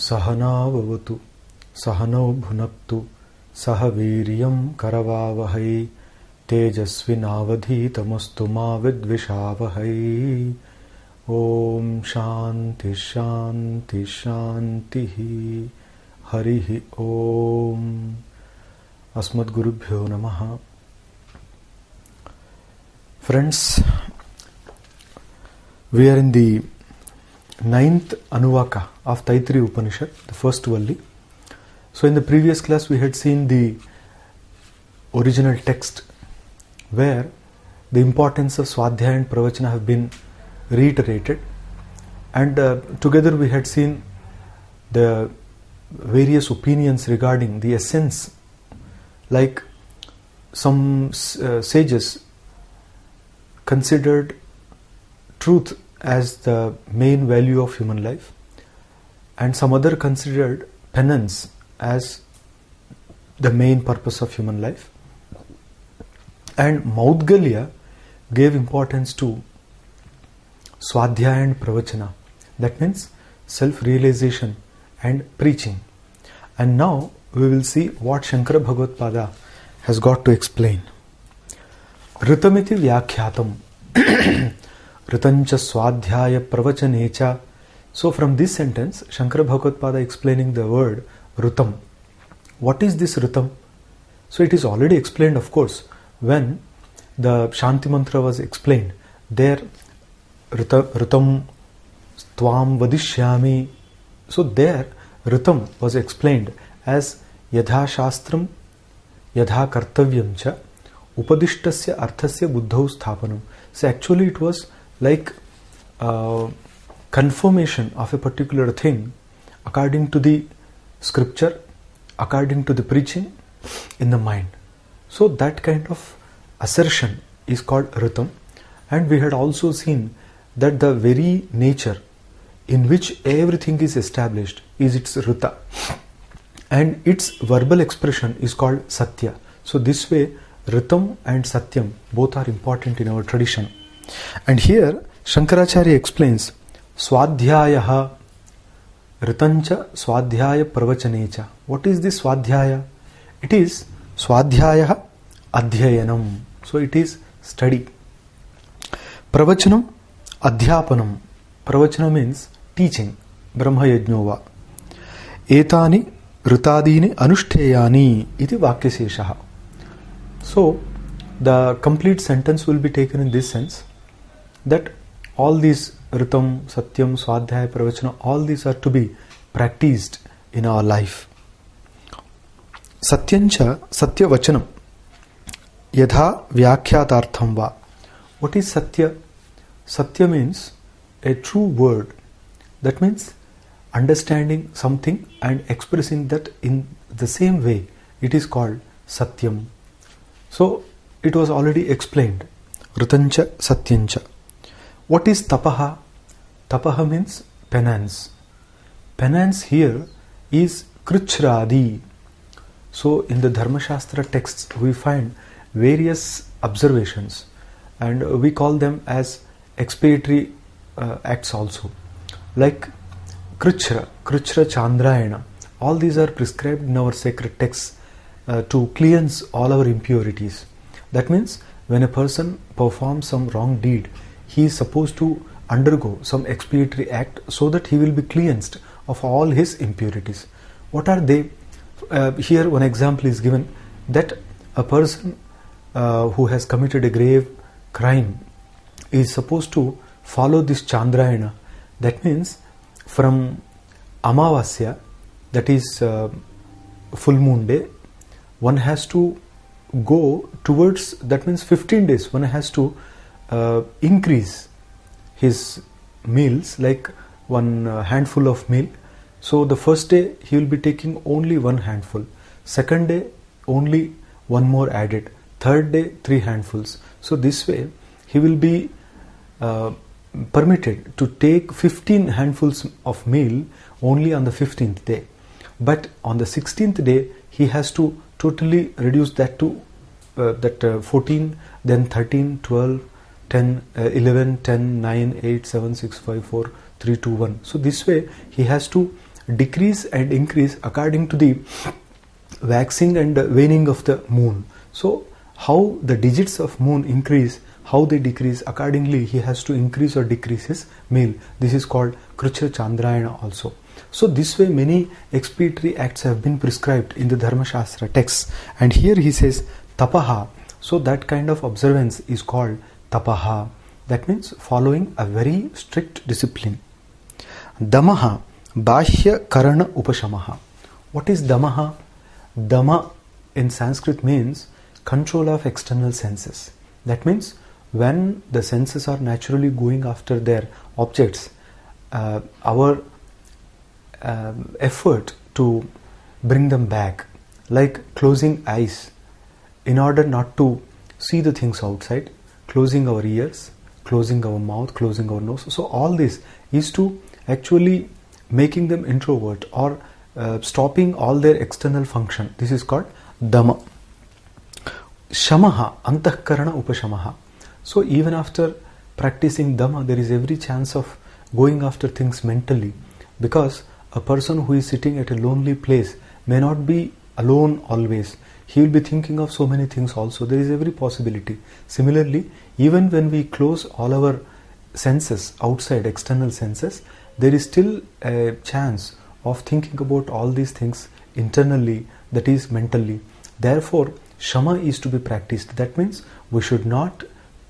सहनाववतु सहनौ भुनक्तु सह वीर्यं करवावहै तेजस्विनावधीतमस्तु मा विद्विषावहै। ओम शांति शांति शांति। हरिः ओम। अस्मद्गुरुभ्यो नमः। Friends, we are in the 9th Anuvaka of Taittiriya Upanishad, the first Valli. So in the previous class we had seen the original text where the importance of Swadhyaya and Pravachana have been reiterated, and together we had seen the various opinions regarding the essence. Like some sages considered truth as the main value of human life, and some other considered penance as the main purpose of human life. And Maudgalya gave importance to Swadhyaya and Pravachana, that means self-realization and preaching. And now we will see what Shankara Bhagavad-pada has got to explain. Ritamiti Vyakhyatam Ritancha Swadhyaya Pravachanecha. So from this sentence, Shankara Bhagavad-pada explaining the word Ritam. What is this Ritam? So it is already explained, of course, when the Shanti Mantra was explained. There, Ritam Tvam Vadishyami. So there, Ritam was explained as Yadha Shastram Yadha Kartavyam Cha Upadishtasya Arthasya Buddhau Sthapanam. So actually it was like confirmation of a particular thing according to the scripture, according to the preaching in the mind. So that kind of assertion is called Ritam. And we had also seen that the very nature in which everything is established is its Rita, and its verbal expression is called Satya. So this way Ritam and Satyam both are important in our tradition. And here Shankaracharya explains Swadhyayaha Ritancha Swadhyaya Pravachanecha. What is this Swadhyaya? It is Swadhyayaha Adhyayanam. So it is study. Pravachanam Adhyapanam. Pravachana means teaching. Brahma Yajnova. Etani Ritadini Anushteyani iti Vakyaseshaha. So the complete sentence will be taken in this sense, that all these Ritam, Satyam, Swadhyaya, Pravachana, all these are to be practiced in our life. Satyancha Satya Vachanam Yadha Vyakhyathartham va. What is Satya? Satya means a true word. That means understanding something and expressing that in the same way. It is called Satyam. So it was already explained. Ritancha Satyancha. What is Tapaha? Tapaha means penance. Penance here is Krichradi. So in the Dharma Shastra texts we find various observations, and we call them as expiatory acts also. Like Krichra, Krichra Chandrayana. All these are prescribed in our sacred texts to cleanse all our impurities. That means when a person performs some wrong deed, he is supposed to undergo some expiatory act so that he will be cleansed of all his impurities. What are they? Here one example is given, that a person who has committed a grave crime is supposed to follow this Chandrayana. That means from Amavasya, that is full moon day, one has to go towards, that means 15 days, one has to increase his meals, like one handful of meal. So the first day he will be taking only one handful, second day only one more added, third day 3 handfuls. So this way he will be permitted to take 15 handfuls of meal only on the 15th day. But on the 16th day he has to totally reduce that to 14, then 13, 12, 10, 11, 10, 9, 8, 7, 6, 5, 4, 3, 2, 1. So this way he has to decrease and increase according to the waxing and waning of the moon. So how the digits of moon increase, how they decrease, accordingly he has to increase or decrease his meal. This is called Krucha Chandrayana also. So this way many expiatory acts have been prescribed in the Dharma Shastra texts, and here he says tapaha. So that kind of observance is called tapaha. That means following a very strict discipline. Damaha bahya karana upashamaha. What is damaha? Dama in Sanskrit means control of external senses. That means when the senses are naturally going after their objects, our effort to bring them back, like closing eyes in order not to see the things outside, closing our ears, closing our mouth, closing our nose. So all this is to actually making them introvert or stopping all their external function. This is called dama. Shamaha, antahkarana upashamaha. So even after practicing dama, there is every chance of going after things mentally, because a person who is sitting at a lonely place may not be alone always. He will be thinking of so many things also. There is every possibility. Similarly, even when we close all our senses outside, external senses, there is still a chance of thinking about all these things internally, that is mentally. Therefore, Shama is to be practiced. That means we should not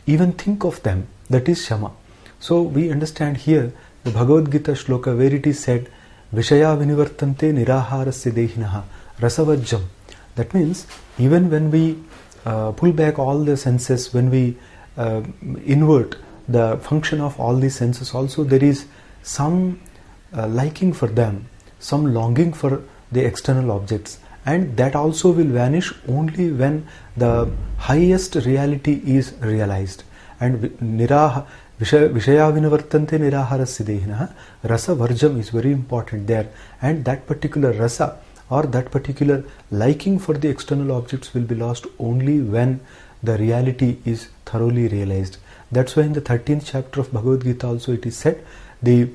even think of them. That is Shama. So we understand here the Bhagavad Gita shloka where it is said, Vishaya vinivartante niraharasya dehinaha rasavajjam. That means even when we pull back all the senses, when we invert the function of all these senses also, there is some liking for them, some longing for the external objects, and that also will vanish only when the highest reality is realized. And Vishaya vinivartante niraharasya dehinaha rasa varjam is very important there, and that particular rasa or that particular liking for the external objects will be lost only when the reality is thoroughly realized. That's why in the 13th chapter of Bhagavad Gita also it is said, the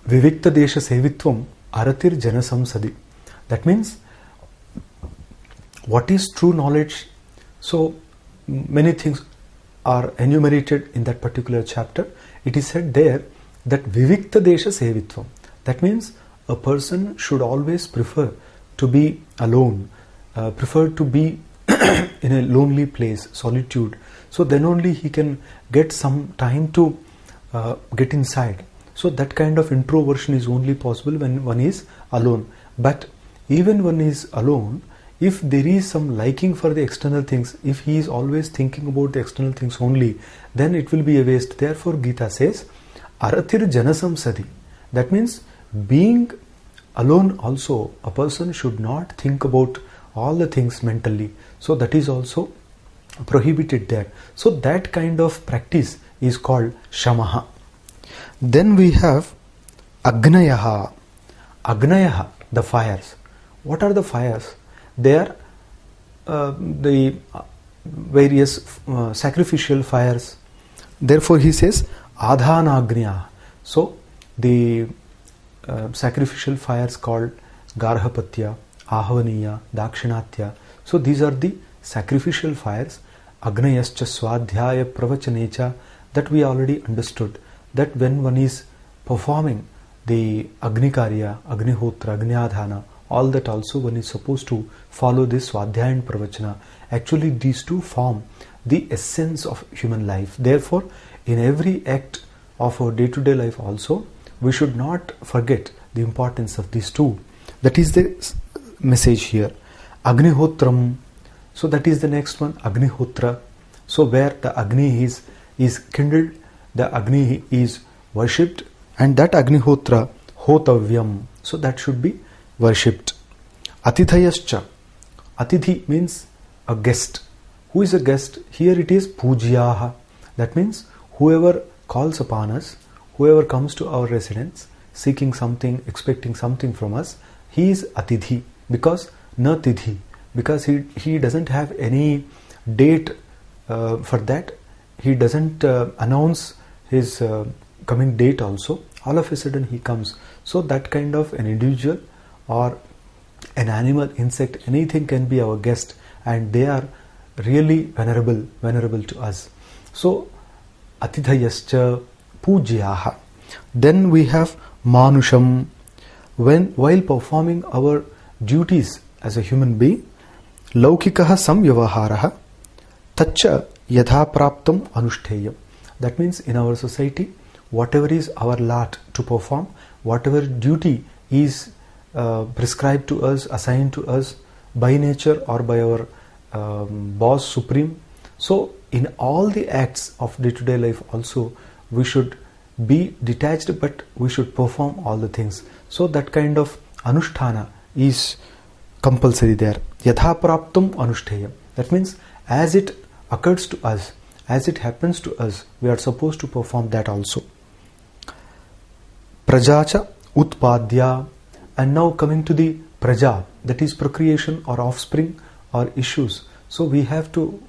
Vivikta Desha Sevitvam Aratir Janasamsadi. That means what is true knowledge? So many things are enumerated in that particular chapter. It is said there that Vivikta Desha Sevitvam. That means a person should always prefer to be alone, prefer to be in a lonely place, solitude. So then only he can get some time to get inside. So that kind of introversion is only possible when one is alone. But even when he is alone, if there is some liking for the external things, if he is always thinking about the external things only, then it will be a waste. Therefore Gita says, Aratir Janasam Sadi. That means being alone also, a person should not think about all the things mentally. So that is also prohibited there. So that kind of practice is called Shamaha. Then we have Agnayaha. Agnayaha, the fires. What are the fires? They are the various sacrificial fires. Therefore he says Adhanagnya. So the sacrificial fires called Garhapatya, Ahvaniya, Dakshinatya. So these are the sacrificial fires. Agnayascha Swadhyaya Pravachanacha, that we already understood, that when one is performing the Agnikarya, Agnihotra, Agnyadhana, all that also one is supposed to follow this Swadhyaya and Pravachana. Actually these two form the essence of human life. Therefore in every act of our day-to-day life also, we should not forget the importance of these two. That is the message here. Agnihotram. So that is the next one, Agnihotra. So where the Agni is kindled, the Agni is worshipped, and that Agnihotra, Hotavyam. So that should be worshipped. Atithayascha. Atithi means a guest. Who is a guest? Here it is Pujyaha. That means whoever calls upon us, whoever comes to our residence seeking something, expecting something from us, he is Atithi, because na Tidhi, because he doesn't have any date for that, he doesn't announce his coming date also. All of a sudden he comes. So that kind of an individual or an animal, insect, anything can be our guest, and they are really venerable to us. So atithayascha pujyaha. Then we have manusham. While performing our duties as a human being, laukikaha samvyavaharaha tacha yatha praptam anushtheyam. That means in our society, whatever is our lot to perform, whatever duty is prescribed to us, assigned to us by nature or by our boss supreme. So in all the acts of day-to-day life also, we should be detached, but we should perform all the things. So that kind of anusthana is compulsory there. Yatha praptam anushteyam. That means as it occurs to us, as it happens to us, we are supposed to perform that also. Prajacha utpadya. And now coming to the praja, that is procreation or offspring or issues. So we have to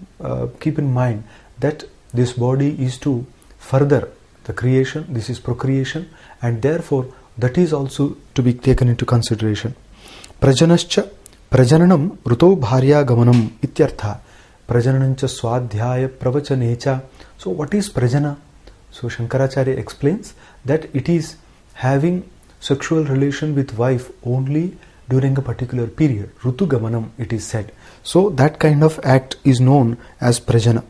keep in mind that this body is to further the creation, this is procreation, and therefore that is also to be taken into consideration. Prajanascha prajananam ruto bharya gamanam ityartha. Prajananancha swadhyaya pravachanacha. So what is prajana? So Shankaracharya explains that it is having sexual relation with wife only during a particular period. Rutu gamanam, it is said. So that kind of act is known as prajana.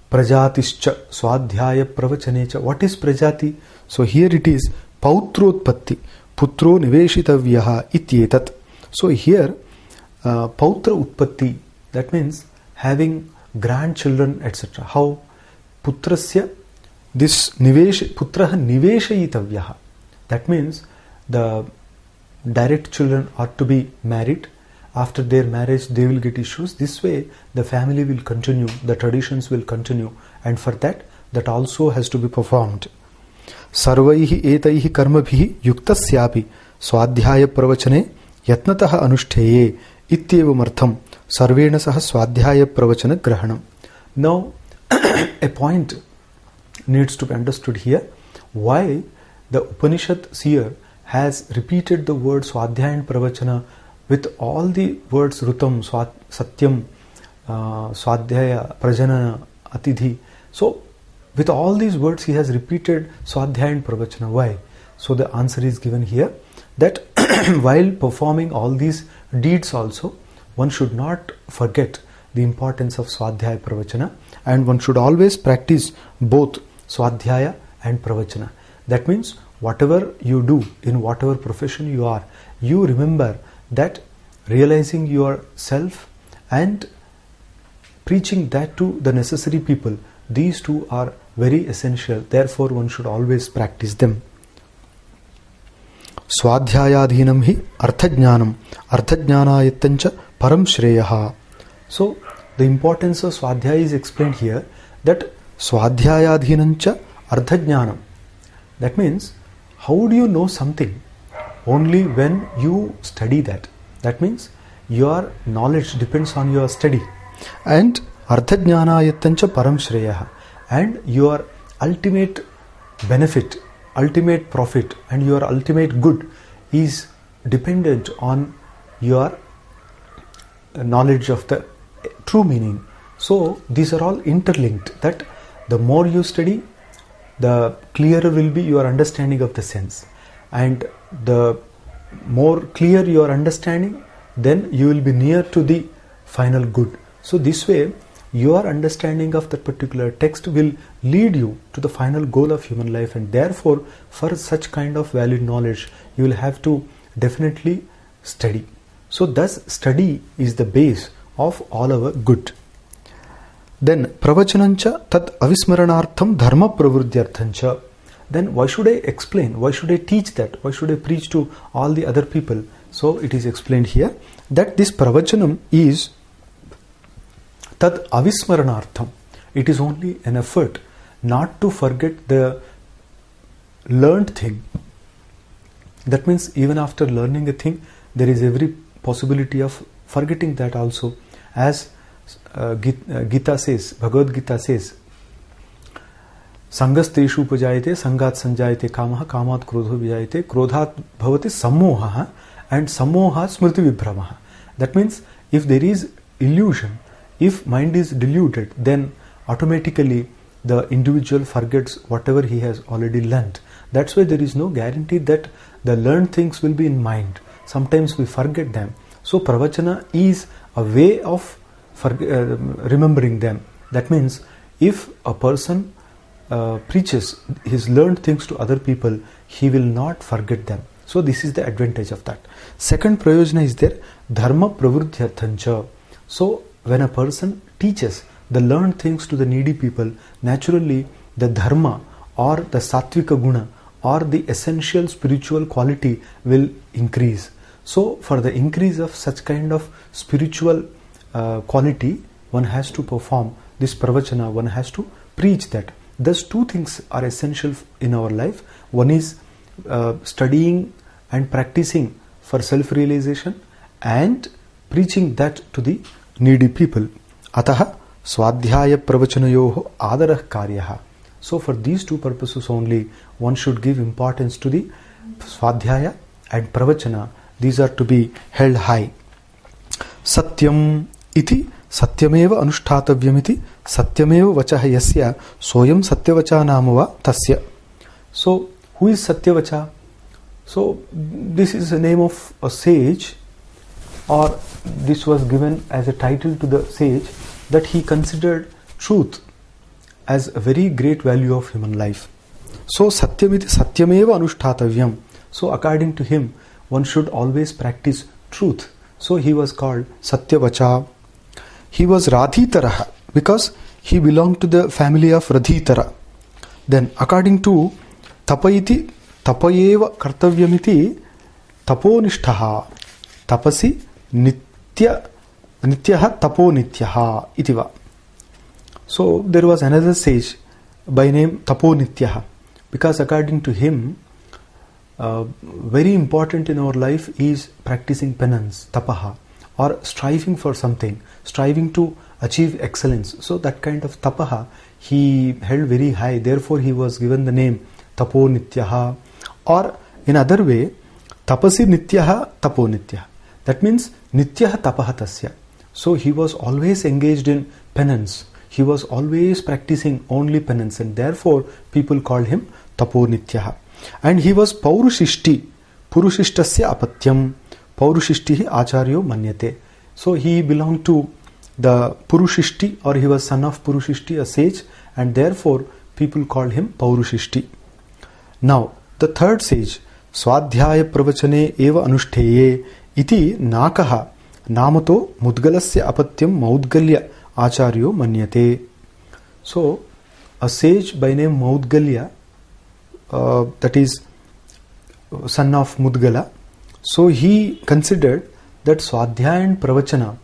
Prajatischa swadhyaya pravachanacha. What is prajati? So here it is pautrotpatti, putro niveshitavyaha ityetat. So here pautra utpatti, that means having grandchildren, etc. How? Putrasya, this putraha niveshayitavyaha. That means the direct children are to be married. After their marriage, they will get issues. This way, the family will continue, the traditions will continue, and for that also has to be performed. Sarvaihi etaihi karmabhihi yuktasyapi swadhyaya pravachane yatnataha anushteye ityevamartham sarvena saha swadhyaya pravachana grahanam. Now, a point needs to be understood here. Why the Upanishad here has repeated the word swadhyaya and pravachana with all the words rutam, satyam, swadhyaya, prajanana, atidhi. So with all these words he has repeated swadhyaya and pravachana. Why? So the answer is given here that while performing all these deeds also, one should not forget the importance of swadhyaya pravachana, and one should always practice both swadhyaya and pravachana. That means whatever you do, in whatever profession you are, you remember that realizing yourself and preaching that to the necessary people, these two are very essential. Therefore one should always practice them. Swadhyayadhinam hi arthajnanam arthajnanayattancha param shreyaha. So the importance of swadhyaya is explained here, that swadhyayadhinancha arthajnanam. That means how do you know something? Only when you study that. That means your knowledge depends on your study. And arthajnanayattancha param shreyaha. And your ultimate benefit, ultimate profit, and your ultimate good is dependent on your knowledge of the true meaning. So these are all interlinked, that the more you study, the clearer will be your understanding of the sense, and the more clear your understanding, then you will be near to the final good. So this way your understanding of that particular text will lead you to the final goal of human life, and therefore for such kind of valid knowledge you will have to definitely study. So thus study is the base of all our good. Then pravachanancha tat avismaranartham dharma pravrudyarthancha. Then why should I explain? Why should I teach that? Why should I preach to all the other people? So it is explained here that this pravachanam is tat avismaranartham. It is only an effort not to forget the learned thing. That means even after learning a thing, there is every possibility of forgetting that also. As Gita says, Bhagavad Gita says, संगस्तेषु उपजायते, संगात् संजायते कामः, कामात् क्रोधो विजायते, क्रोधात् भवति सम्मोहः, and sammoha smriti vibhramaha. That means if there is illusion, if mind is deluded, then automatically the individual forgets whatever he has already learnt. That's why there is no guarantee that the learned things will be in mind. Sometimes we forget them. So pravachana is a way of remembering them. That means if a person preaches his learned things to other people, he will not forget them. So this is the advantage of that. Second prayojana is there, dharma pravruddhyarthancha. So when a person teaches the learned things to the needy people, naturally the dharma or the sattvika guna or the essential spiritual quality will increase. So for the increase of such kind of spiritual quality, one has to perform this pravachana, one has to preach that. Thus two things are essential in our life. One is studying and practicing for self-realization and preaching that to the needy people. Ataha swadhyaya pravachanayoho adarah karyah. So for these two purposes only, one should give importance to the swadhyaya and pravachana. These are to be held high. Satyam iti satyameva anushthatavyamiti satyameva vachaha yasya soyam satyavacha namava tasya. So who is Satyavacha? So this is the name of a sage, or this was given as a title to the sage, that he considered truth as a very great value of human life. So satyamiti satyameva anushthatavyam. So according to him, one should always practice truth. So he was called Satyavacha. He was Radhitara because he belonged to the family of Radhitara. Then according to Tapayiti tapayeva kartavyamiti taponishtaha tapasi nityaha taponityaha itiva. So there was another sage by name Taponityaha, because according to him, very important in our life is practicing penance, tapaha, or striving for something, striving to achieve excellence. So that kind of tapaha he held very high. Therefore he was given the name Taponityaha, or in other way, Tapasi Nityaha Taponityaha. That means Nityaha Tapaha Tasya. So he was always engaged in penance. He was always practicing only penance, and therefore people called him Taponityaha. And he was Paurushishti, Purushishtasya Apatyam, Paurushishti Acharyo Manyate. So he belonged to the Purushishti, or he was son of Purushishti, a sage, and therefore people called him Paurushishti. Now, the third sage, Swadhyaya pravachane eva anushteye iti nakaha namato mudgalasya apatyam maudgalya acharyo manyate. So, a sage by name Maudgalya, that is son of Mudgala, so he considered that Swadhyaya and Pravachana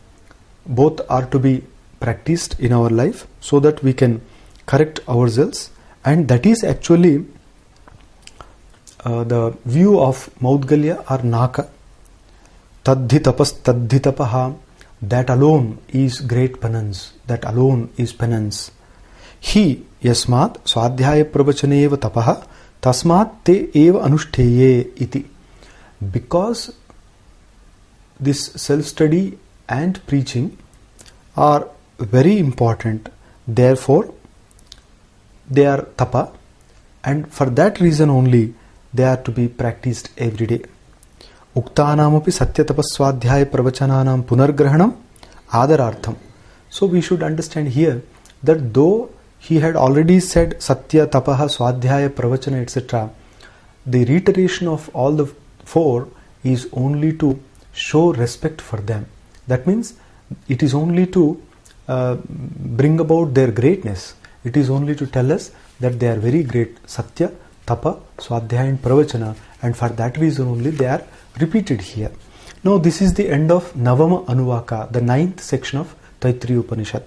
both are to be practiced in our life so that we can correct ourselves, and that is actually the view of Maudgalya or Naka. Tadhi tapas tadhi tapaha, that alone is great penance, that alone is penance. He yasmat swadhyaya pravachane eva tapaha tasmat te eva anushteye iti. Because this self-study and preaching are very important, therefore they are tapa, and for that reason only they are to be practiced every day. Uktanamapi satya tapaswadhyaya pravachananam punargrahanam adarartham. So we should understand here that though he had already said satya, tapaha, swadhyaya, pravachana, etc., the reiteration of all the four is only to show respect for them. That means it is only to bring about their greatness. It is only to tell us that they are very great. Satya, Tapa, Swadhyaya and Pravachana, and for that reason only they are repeated here. Now this is the end of Navama Anuvaka, the 9th section of Taittiriya Upanishad.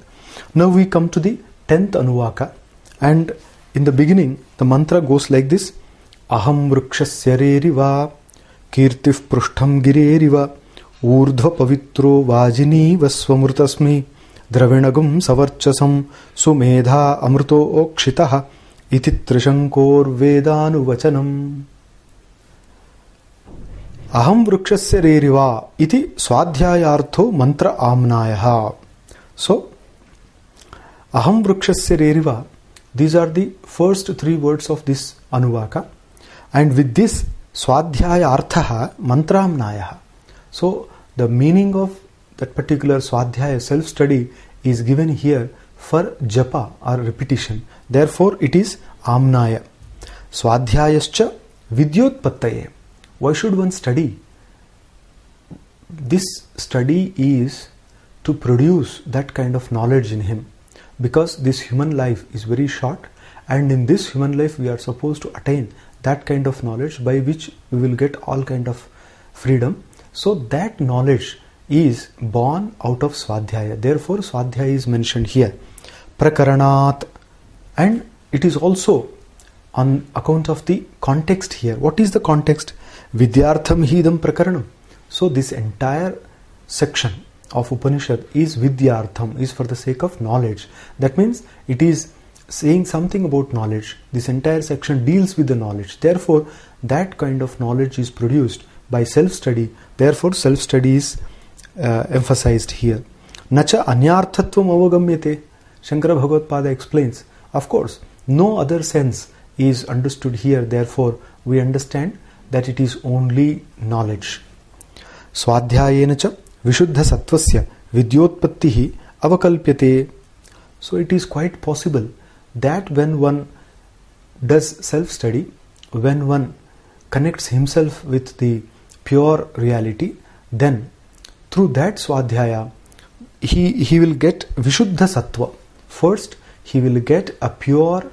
Now we come to the 10th Anuvaka, and in the beginning the mantra goes like this: Aham vrukshasya reriva kirtif prushtham gireriva urdhva pavitro vajini vaswamrutasmi dravinagum savarchasam sumedha amruto okshitaha iti trishankor vedanuvachanam. Aham vrukshasya reriva iti swadhyayartho mantra amnayaha. So, aham vrukshasya reriva, these are the first three words of this anuvaka, and with this swadhyayartha mantramnayaha. So, the meaning of that particular swadhyaya, self-study, is given here for japa or repetition. Therefore, it is amnaya. Swadhyayascha vidyotpattaye. Why should one study? This study is to produce that kind of knowledge in him, because this human life is very short, and in this human life we are supposed to attain that kind of knowledge by which we will get all kind of freedom. So that knowledge is born out of swadhyaya. Therefore, swadhyaya is mentioned here. Prakaranat, and it is also on account of the context here. What is the context? Vidyartham hidam prakaranam. So this entire section of Upanishad is vidyartham, is for the sake of knowledge. That means it is saying something about knowledge. This entire section deals with the knowledge. Therefore, that kind of knowledge is produced by self-study. Therefore, self-study is emphasized here. Nacha anyarthatvam avagamyate. Shankara Bhagavad-pada explains, of course, no other sense is understood here. Therefore, we understand that it is only knowledge. Swadhyayena cha vishuddha sattvasya vidyotpattihi avakalpyate. So it is quite possible that when one does self-study, when one connects himself with the pure reality, then through that swadhyaya he will get vishuddha sattva. First, he will get a pure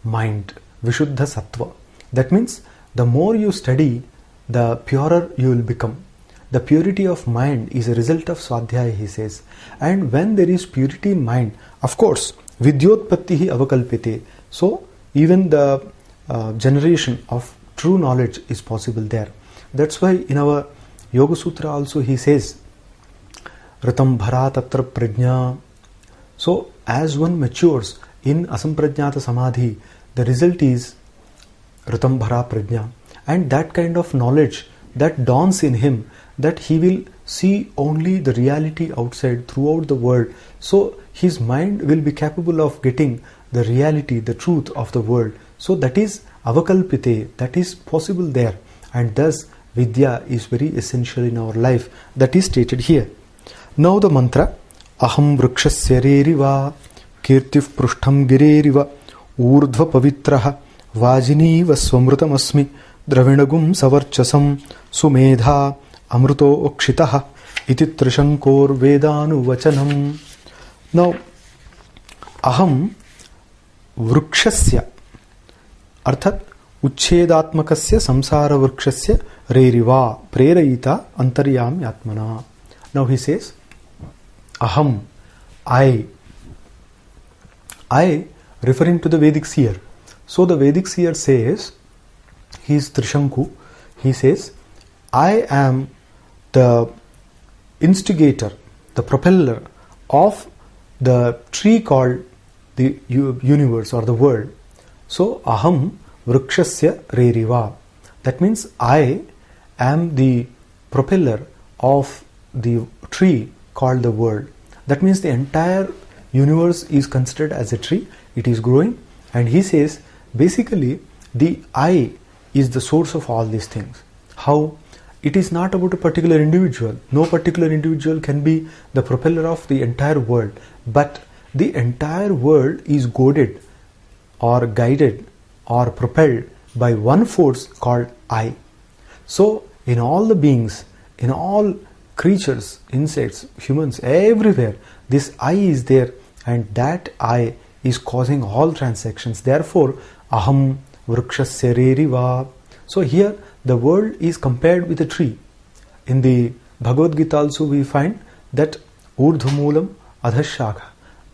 mind, vishuddha sattva. That means the more you study, the purer you will become. The purity of mind is a result of swadhyaya, he says. And when there is purity in mind, of course, vidyotpattihi avakalpite. So even the generation of true knowledge is possible there. That's why in our Yoga Sutra also he says, Ratam bhara tatra prajna. So as one matures in asamprajnata samadhi, the result is Ratam bhara prajna. And that kind of knowledge that dawns in him, that he will see only the reality outside throughout the world. So his mind will be capable of getting the reality, the truth of the world. So that is avakalpite, that is possible there. And thus vidya is very essential in our life. That is stated here. Now the mantra, aham vrukshasya reriva kirtif prushtham gireriva urdhva pavitraha vajiniva swamrutam dravinagum savarchasam sumedha amruto okshitaha iti trishankor vedanuvachanam. Now, aham vrukshasya arthat uchchedatmakasya samsara vrukshasya reriva prerayita antaryami atmana. Now he says, aham, I, referring to the Vedic seer. So the Vedic seer says, he is Trishanku, he says, I am the instigator, the propeller of the tree called the universe or the world. So aham vrukshasya reriva. That means I am the propeller of the tree called the world. That means the entire universe is considered as a tree. It is growing, and he says basically the I is the source of all these things. How? It is not about a particular individual. No particular individual can be the propeller of the entire world, but the entire world is goaded or guided or propelled by one force called I. So in all the beings, in all creatures, insects, humans, everywhere, this I is there, and that I is causing all transactions. Therefore, aham vrukshasya reriva. So here the world is compared with a tree. In the Bhagavad Gita also we find that urdhvamulam adhashakha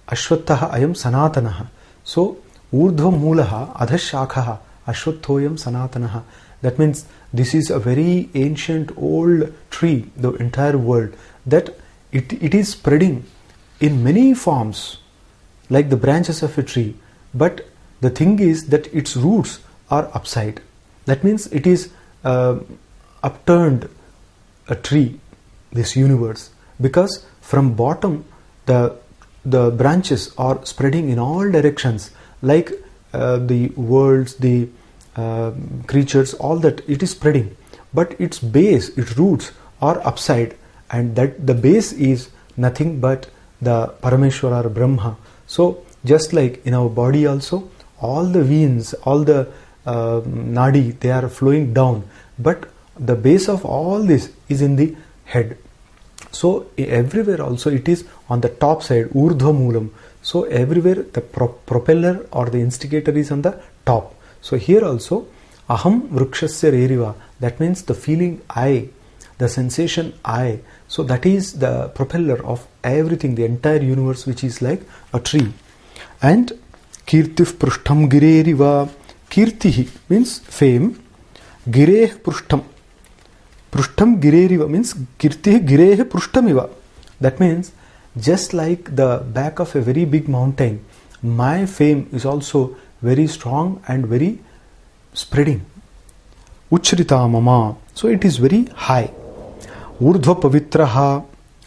ashwattaha ayam sanatanaha. So urdhvamulaha adhashakha ashwattoyam sanatanaha. That means this is a very ancient old tree, the entire world, that it is spreading in many forms like the branches of a tree, but The thing is that its roots are upside. That means it is upturned a tree, this universe, because from bottom the branches are spreading in all directions, like the worlds, the creatures, all that it is spreading. But its base, its roots are upside, and that the base is nothing but the Parameshwara or Brahma. So just like in our body also, all the veins, all the nadi, they are flowing down, but the base of all this is in the head. So everywhere also it is on the top side, urdhva moolam. So everywhere the propeller or the instigator is on the top. So here also aham vrukshasya reriva, that means the feeling I, the sensation I. So that is the propeller of everything, the entire universe, which is like a tree. And kirtif prushtam gireriva, kirtihi means fame, gireh prushtam. Prushtam gireriva means kirtihi gireh prushtamiva. That means just like the back of a very big mountain, my fame is also very strong and very spreading. Uchrita mama, so it is very high. Urdhva pavitraha,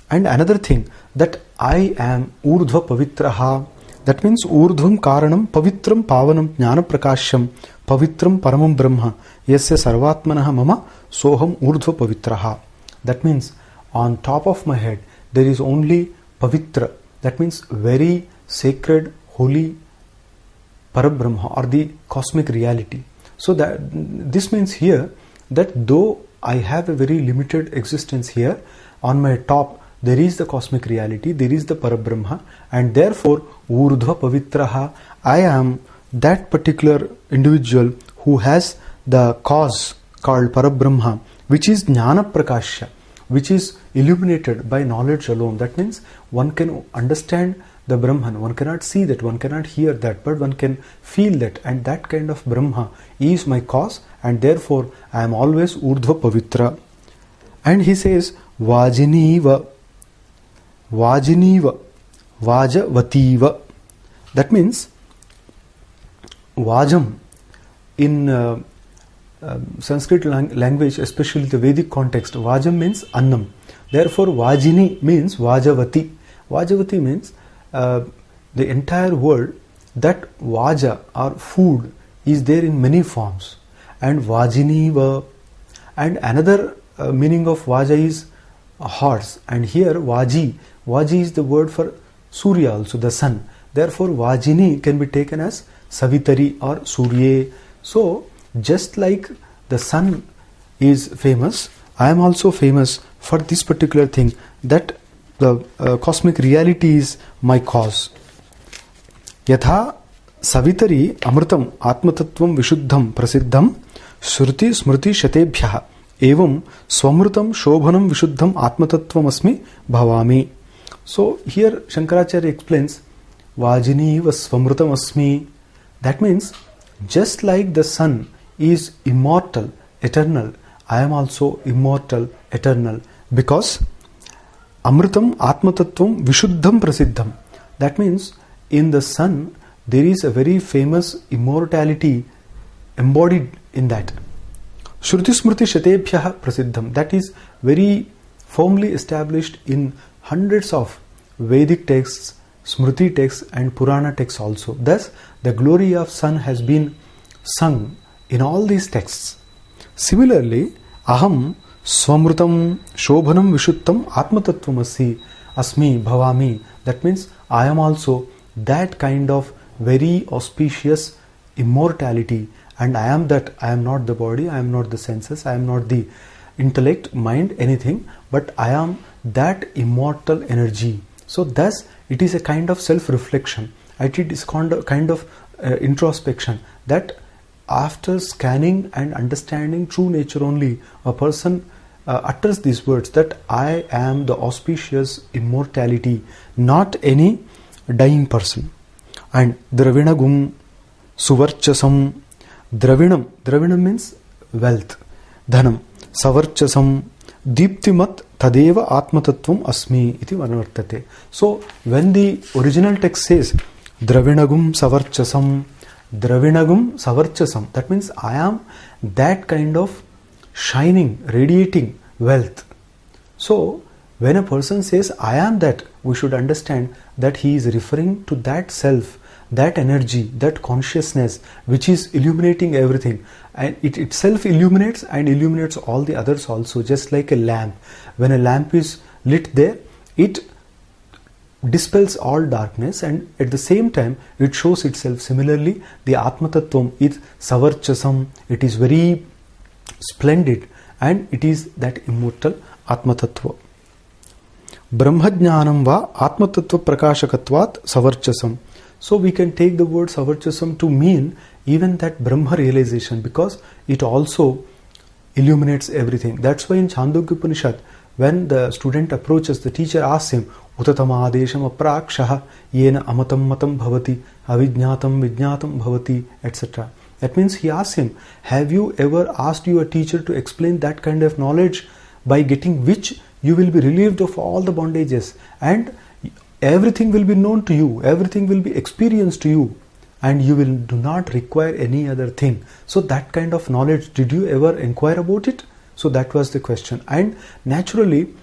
and another thing, that I am urdhva pavitraha. That means urdhvam karanam pavitram pavanam jnana prakashyam pavitram paramam brahma yasya sarvatmanaha mama soham urdhva pavitraha. That means on top of my head there is only pavitra, that means very sacred, holy Parabrahma or the cosmic reality. So that this means here that though I have a very limited existence here, on my top there is the cosmic reality, there is the Parabrahma, and therefore urdhva pavitraha, I am that particular individual who has the cause called Parabrahma, which is jnana prakashya, which is illuminated by knowledge alone. That means one can understand the Brahman, one cannot see that, one cannot hear that, but one can feel that, and that kind of Brahma is my cause, and therefore I am always urdhva pavitra. And he says vajiniva, vajiniva, vajavativa. That means vajam in Sanskrit language, especially the Vedic context, vajam means annam. Therefore vajini means vajavati. Vajavati means the entire world, that vaja or food is there in many forms, and vajiniva. And another meaning of vaja is a horse, and here vaji is the word for Surya also, the sun. Therefore vajini can be taken as savitari or surye. So just like the sun is famous, I am also famous for this particular thing, that the cosmic reality is my cause. Yatha savitari amritam atmatattvam vishuddham prasiddham shruti smriti shatebhyaha evam swamritam shobhanam vishuddham atmatattvam asmi bhavami. So here Shankaracharya explains vajini va swamritam asmi. That means just like the sun is immortal, eternal, I am also immortal, eternal, because amritam atmatattvam vishuddham prasiddham. That means in the sun there is a very famous immortality embodied in that. Shruti smriti shatebhyaha prasiddham, that is very firmly established in hundreds of Vedic texts, Smriti texts and Purana texts also. Thus the glory of sun has been sung in all these texts. Similarly, aham swamrutam shobhanam vishuddham atmatattvam asmi bhavami. That means I am also that kind of very auspicious immortality, and I am that. I am not the body, I am not the senses, I am not the intellect, mind, anything, but I am that immortal energy. So thus it is a kind of self-reflection. It is kind of introspection, that after scanning and understanding true nature only, a person utters these words, that I am the auspicious immortality, not any dying person. And dravinagum suvarchasam, dravinam means wealth, dhanam, savarchasam deeptimat tadeva atmatattvam asmi iti vartate. So when the original text says dravinagum savarchasam, Dravinagum Savarchasam. That means I am that kind of shining, radiating wealth. So, when a person says I am that, we should understand that he is referring to that self, that energy, that consciousness which is illuminating everything. And it itself illuminates and illuminates all the others also, just like a lamp. When a lamp is lit there, it dispels all darkness, and at the same time it shows itself. Similarly, the Atma Tattvam is Savarchasam, it is very splendid, and it is that immortal Atma Tattva. Brahmajnanam va Atma Tattva Prakashakatvat Savarchasam. So we can take the word Savarchasam to mean even that Brahma realization, because it also illuminates everything. That's why in Chandogya Upanishad, when the student approaches, the teacher asks him, Utatama adesham aprakshaha yena amatam matam bhavati avijnatam vijnatam bhavati, etc. That means he asks him, have you ever asked your teacher to explain that kind of knowledge by getting which you will be relieved of all the bondages, and everything will be known to you, everything will be experienced to you, and you will do not require any other thing. So that kind of knowledge, did you ever inquire about it? So that was the question. And naturally,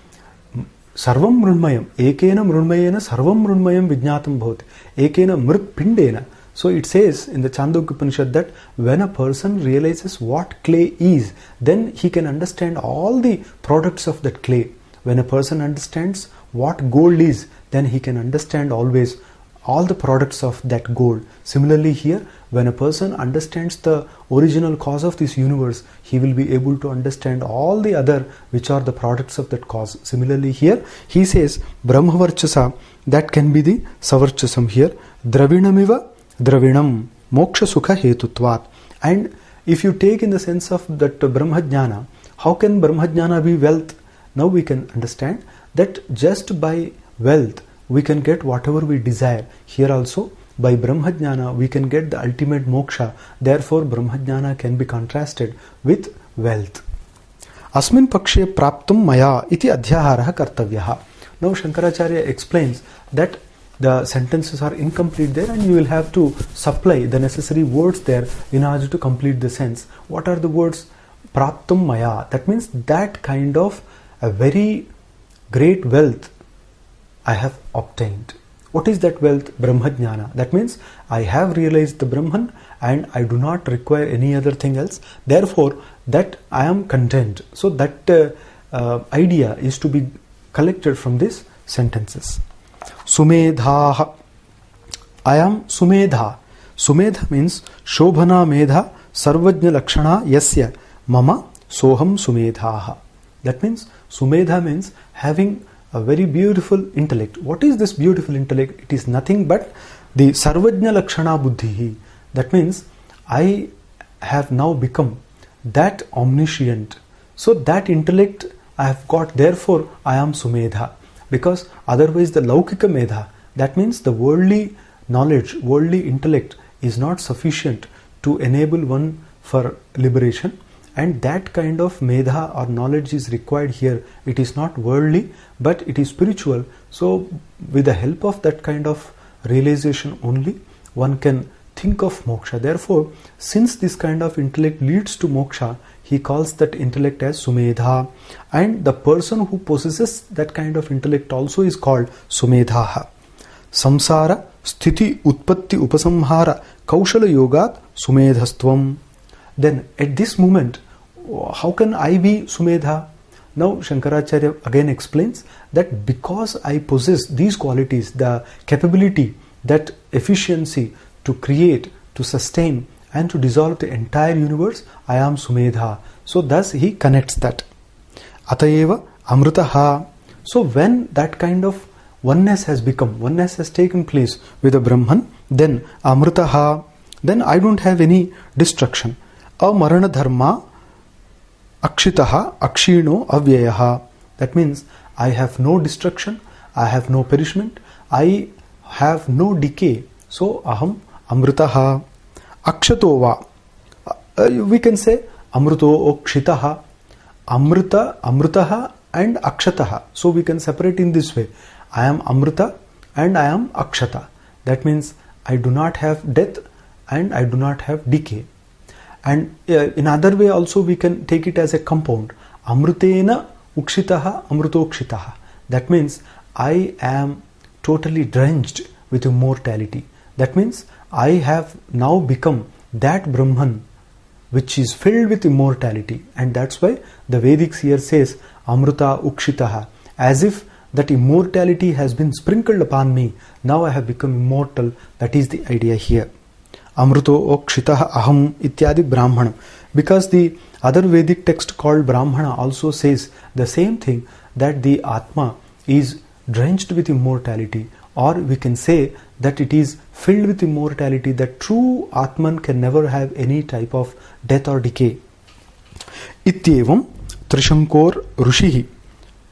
Sarvam Mrunmayam, Ekena Mrunmayena Sarvam Mrunmayam Vijnatam Bhavati, Ekena Mrit Pindena. So it says in the Chandogya Upanishad that when a person realizes what clay is, then he can understand all the products of that clay. When a person understands what gold is, then he can understand always all the products of that gold. Similarly here, when a person understands the original cause of this universe, he will be able to understand all the other which are the products of that cause. Similarly here, he says Brahmavarchasa, that can be the Savarchasam here. Dravinamiva Dravinam Moksha Sukha Hetutvat. And if you take in the sense of that Brahmajnana, how can Brahmajnana be wealth? Now we can understand that just by wealth we can get whatever we desire. Here also, by Brahmajnana we can get the ultimate moksha. Therefore Brahmajnana can be contrasted with wealth. Asmin pakshe praptum maya iti adhyahara kartavyaha. Now Shankaracharya explains that the sentences are incomplete there, and you will have to supply the necessary words there in order to complete the sense. What are the words? Praptum maya. That means that kind of a very great wealth I have obtained. What is that wealth? Brahmajnana. That means I have realized the Brahman and I do not require any other thing else. Therefore, that I am content. So that idea is to be collected from these sentences. Sumedha. I am Sumedha. Sumedha means Shobhana Medha Sarvajna Lakshana Yasya Mama Soham Sumedhaha. That means Sumedha means having a very beautiful intellect. What is this beautiful intellect? It is nothing but the Sarvajna Lakshana Buddhihi. That means I have now become that omniscient. So that intellect I have got, therefore I am Sumedha. Because otherwise the Laukika Medha, that means the worldly knowledge, worldly intellect is not sufficient to enable one for liberation. And that kind of medha or knowledge is required here. It is not worldly, but it is spiritual. So with the help of that kind of realization only, one can think of moksha. Therefore, since this kind of intellect leads to moksha, he calls that intellect as Sumedha. And the person who possesses that kind of intellect also is called Sumedhaha. Samsara Sthiti Utpatti Upasamhara Kaushala Yogat Sumedhastvam. Then at this moment, how can I be Sumedha? Now Shankaracharya again explains that because I possess these qualities, the capability, that efficiency to create, to sustain and to dissolve the entire universe, I am Sumedha. So thus he connects that. Atayeva Amritaha. So when that kind of oneness has become, oneness has taken place with the Brahman, then Amritaha, then I don't have any destruction. Amarana dharma akshitaha akshino avyayaha. That means I have no destruction, I have no perishment, I have no decay. So aham amritaha. Akshatova. We can say amruto okshitaha. Amrita, amritaha and akshataha. So we can separate in this way. I am amrita and I am akshata. That means I do not have death and I do not have decay. And in other way also we can take it as a compound. Amrutena ukshitaha amrutokshitaha. That means I am totally drenched with immortality. That means I have now become that Brahman which is filled with immortality. And that's why the Vedics here says Amruta ukshitaha, as if that immortality has been sprinkled upon me. Now I have become immortal. That is the idea here. Amruto okshitaha aham ityadi brahmana. Because the other Vedic text called Brahmana also says the same thing, that the Atma is drenched with immortality, or we can say that it is filled with immortality, that true Atman can never have any type of death or decay. Ityevam Trishankor Rushihi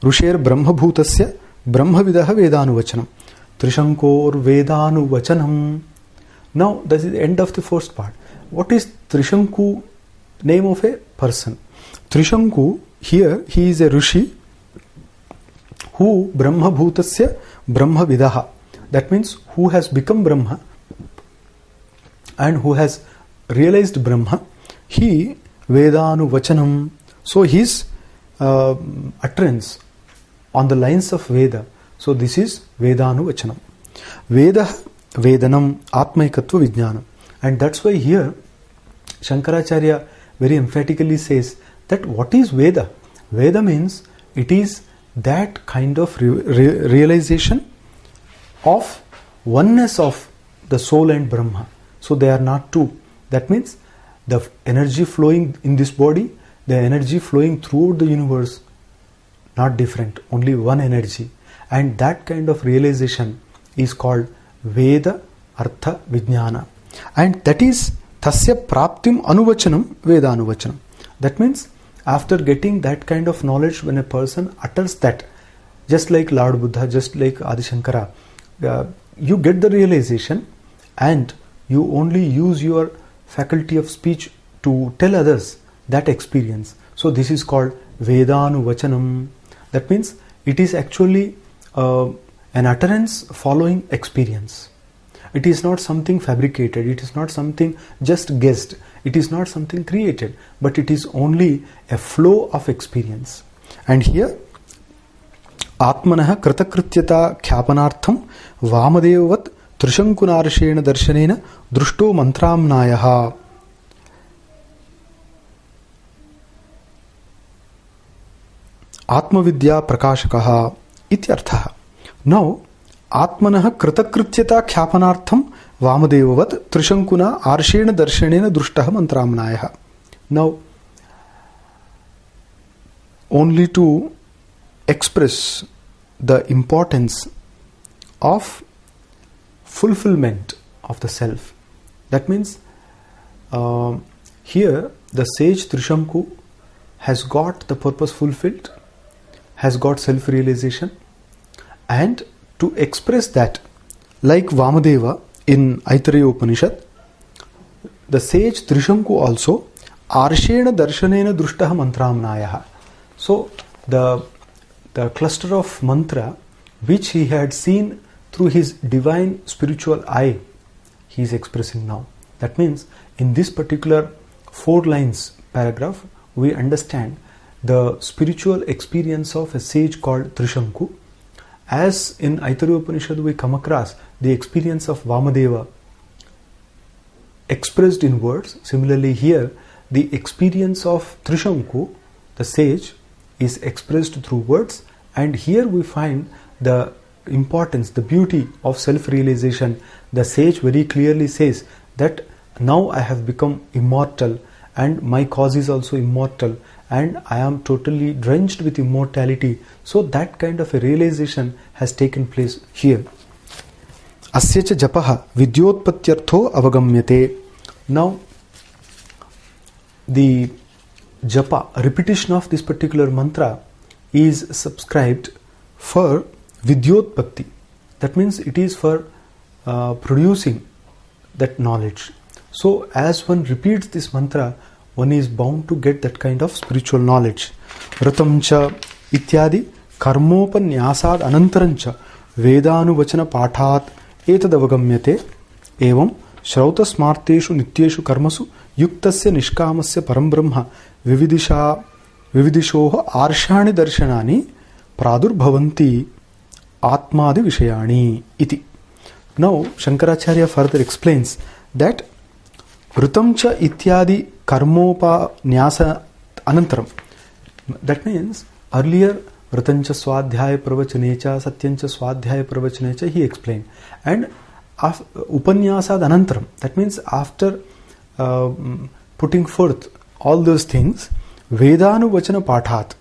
Rusher Brahmabhutasya Brahmavidaha Vedanu Trishankor Vedanu Vachanam. Now this is the end of the first part. What is Trishanku? Name of a person. Trishanku, here he is a Rishi who Brahmabhutasya Brahmavidaha. That means who has become Brahma and who has realized Brahma. He Vedanu Vachanam. So his utterance on the lines of Veda. So this is Vedanu Vachanam. Veda Vedanam Atmaikatva Vijnanam. And that's why here Shankaracharya very emphatically says that what is Veda? Veda means it is that kind of realization of oneness of the soul and Brahma. So they are not two. That means the energy flowing in this body, the energy flowing throughout the universe, not different, only one energy. And that kind of realization is called Veda Artha Vijnana. And that is Tasya Praptim Anuvachanam Vedanuvachanam. That means after getting that kind of knowledge, when a person utters that, just like Lord Buddha, just like Adi Shankara, you get the realization and you only use your faculty of speech to tell others that experience. So this is called Vedanuvachanam. That means it is actually an utterance following experience. It is not something fabricated, it is not something just guessed, it is not something created, but it is only a flow of experience. And here Atmanaha Kritakrityata Khyapanartham Vamadevat Trishankunarshena Darshanena Drushto Mantramnayaha. Atmavidya Prakashakaha Ityarthaha. Now Atmanaha Kritakrityata Khyapanartham Vamadevat Trishankuna Arshena Darshanena Drushtaha Mantramnayaha. Now only to express the importance of fulfillment of the self. That means here the sage Trishanku has got the purpose fulfilled, has got self-realization, and to express that, like Vamadeva in Aitareya Upanishad, the sage Trishanku also Arshena Darshanena Drushtaha Mantramnayaha. So the cluster of mantra which he had seen through his divine spiritual eye, he is expressing now. That means in this particular 4 lines paragraph, we understand the spiritual experience of a sage called Trishanku. As in Aitareya Upanishad we come across the experience of Vamadeva expressed in words, similarly here the experience of Trishanku, the sage, is expressed through words. And here we find the importance, the beauty of self-realization. The sage very clearly says that now I have become immortal and my cause is also immortal and I am totally drenched with immortality. So that kind of a realization has taken place here. Asya cha japaha vidyotpatyartho avagamyate. Now the japa, repetition of this particular mantra, is subscribed for vidyotpatti. That means it is for producing that knowledge. So as one repeats this mantra, one is bound to get that kind of spiritual knowledge. Ratam cha ityadi karmopanyasad anantarancha vedanu vachana pathat etad avagamyate evam श्रौत स्मार्तेषु नित्येषु कर्मसु युक्तस्य निष्कामस्य परं ब्रह्म विविदिशोः आर्षाणि दर्शनानि प्रादुर्भवन्ति आत्मादि विषयाणि इति. Now Shankaracharya further explains that Vritam cha ityadi karmopanyasa anantaram. That means earlier Vritancha swadhyaya pravachane satyancha swadhyaya pravachane he explained, and upanyasad anantaram, that means after putting forth all those things, Vedanu vachana pathat,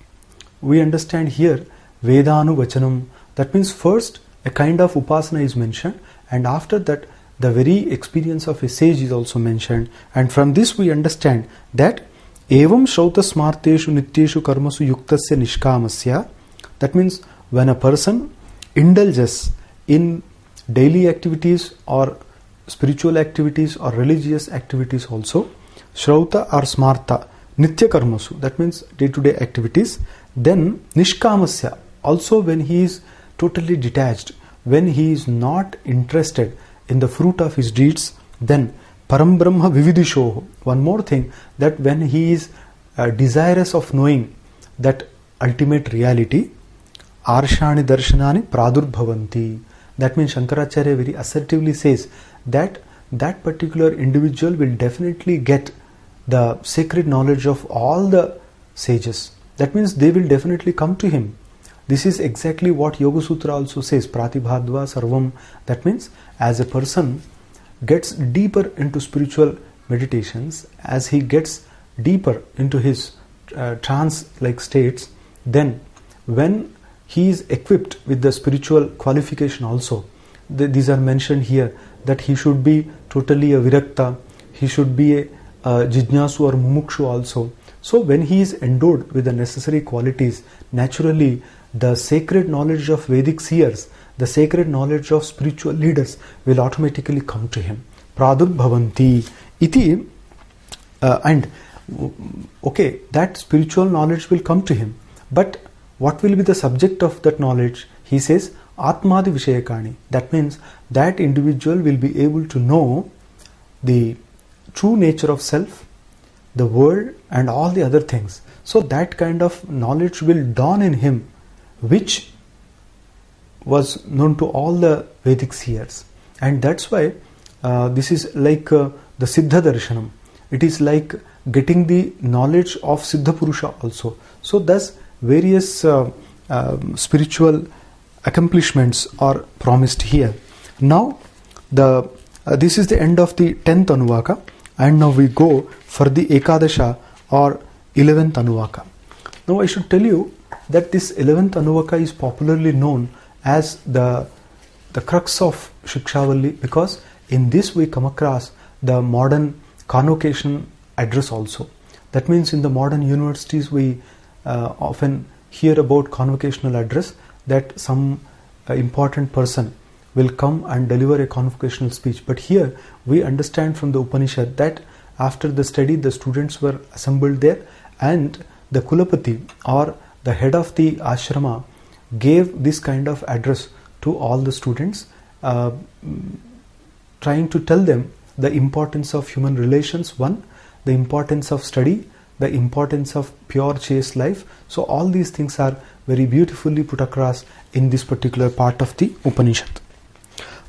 we understand here Vedanu vachanam, that means first a kind of upasana is mentioned, and after that the very experience of a sage is also mentioned, and from this we understand that evam shrauta smarteshu nityeshu karmasu yuktasya nishkamasya, that means when a person indulges in daily activities or spiritual activities or religious activities also, shrauta or smarta nitya karmasu, that means day-to-day activities, then nishkamasya, also when he is totally detached, when he is not interested in the fruit of his deeds, then param brahma vividishoho, one more thing, that when he is desirous of knowing that ultimate reality, arshani darshanani pradurbhavanti, that means Shankaracharya very assertively says that that particular individual will definitely get the sacred knowledge of all the sages. That means they will definitely come to him. This is exactly what Yoga Sutra also says, pratibhadva sarvam. That means as a person gets deeper into spiritual meditations, as he gets deeper into his trance-like states, then when he is equipped with the spiritual qualification also, these are mentioned here, that he should be totally a virakta, he should be a jijnasu or mumukshu also. So when he is endowed with the necessary qualities, naturally the sacred knowledge of Vedic seers, the sacred knowledge of spiritual leaders will automatically come to him. Pradurbhavanti iti, and okay, that spiritual knowledge will come to him. But what will be the subject of that knowledge? He says, Atmadi Vishayakani. That means that individual will be able to know the true nature of self, the world, and all the other things. So that kind of knowledge will dawn in him, which was known to all the Vedic seers. And that's why this is like the Siddha Darshanam. It is like getting the knowledge of Siddha Purusha also. So thus various spiritual accomplishments are promised here. Now this is the end of the 10th Anuvaka, and now we go for the Ekadasha or 11th Anuvaka. Now I should tell you that this 11th Anuvaka is popularly known as the crux of Shikshavalli, because in this we come across the modern convocation address also. That means in the modern universities we often hear about convocational address, that some important person will come and deliver a convocational speech. But here we understand from the Upanishad that after the study the students were assembled there, and the Kulapati or the head of the ashrama gave this kind of address to all the students, trying to tell them the importance of human relations, one, the importance of study, the importance of pure chaste life. So all these things are very beautifully put across in this particular part of the Upanishad.